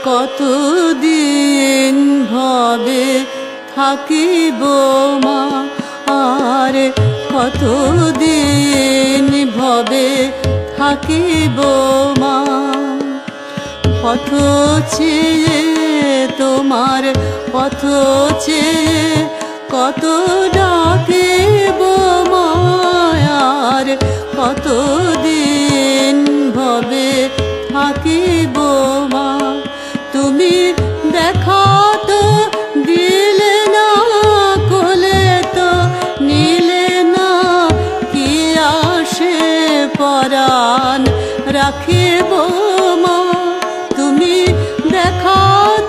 কতদিন ভবে থাকিব মা, আর কতদিন ভবে থাকিব মা। পথ চেয়ে তোমার পথ চেয়ে কত ডাকিব মা, আর কতদিন ভবে থাকিব মা। তুমি দেখা তো দিলে না, কোলে তো নিলে না, কি আসে পরাণ রাখিব মা। তুমি দেখা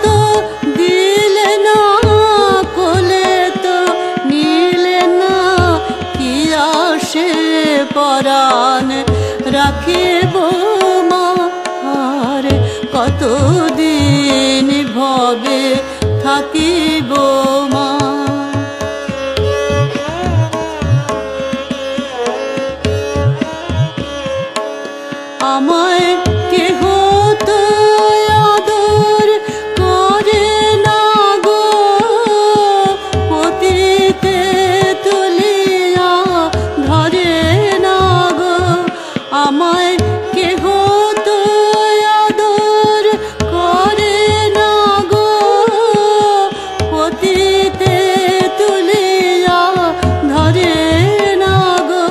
তো দিলে না, কোলে তো নিলে না, কি আসে পরাণ রাখিব মা। আর কতদিন ভবে থাকিব মা। আমায় কেহ তো আদর করে না গো, পতিতে তুলিয়া ধরে না গো। আমায় কেহ তো আদর করে না গো, পতিতে তুলিয়া ধরে না গো।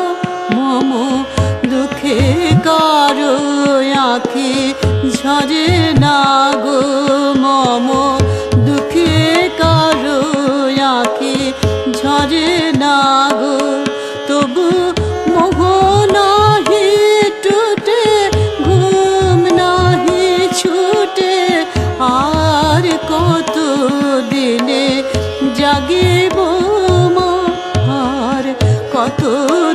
মম দুঃখে কারো আঁখি ঝরে না গো, মম দুঃখে কারো আঁখি ঝরে না গো। তবু মোহ নাহি টুটে, ঘুম নাহি ছুটে, আর কত দিনে জাগিব মা, আর কত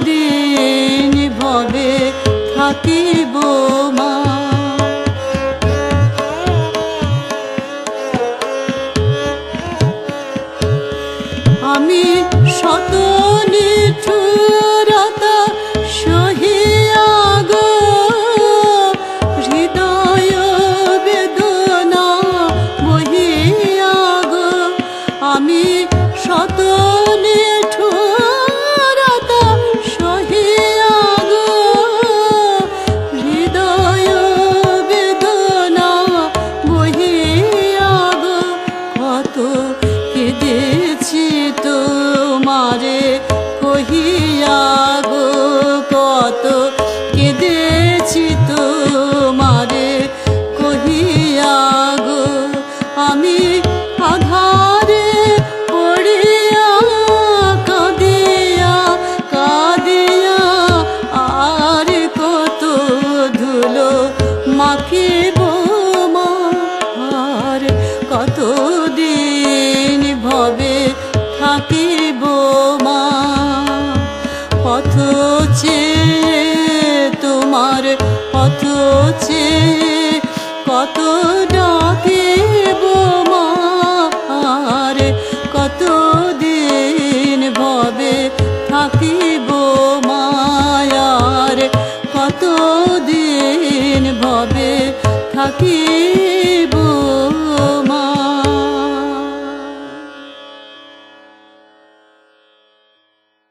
দিন ভবে থাকিব মা। আমি শত নিঠুরতা সহিয়া গো, হৃদয় বেদনা বহিয়া গো। আমি শত নিঠুরতা সহিয়া গো, হৃদয় বেদনা বহিয়া গো। কত কেঁদেছি তোমারে কহিয়া গো, কত কেঁদেছি তোমারে কহিয়া গো। আমি আধারে পড়িয়া কাঁদিয়া কাঁদিয়া, আর কত ধুলো মাখিব মা, আর কতদিন ভবে থাকিব মা। পথ চেয়ে তোমার পথ চেয়ে কত ডাকিব মা, আর কতদিন ভবে থাকিব মা, আর কতদিন ভবে থাকিব।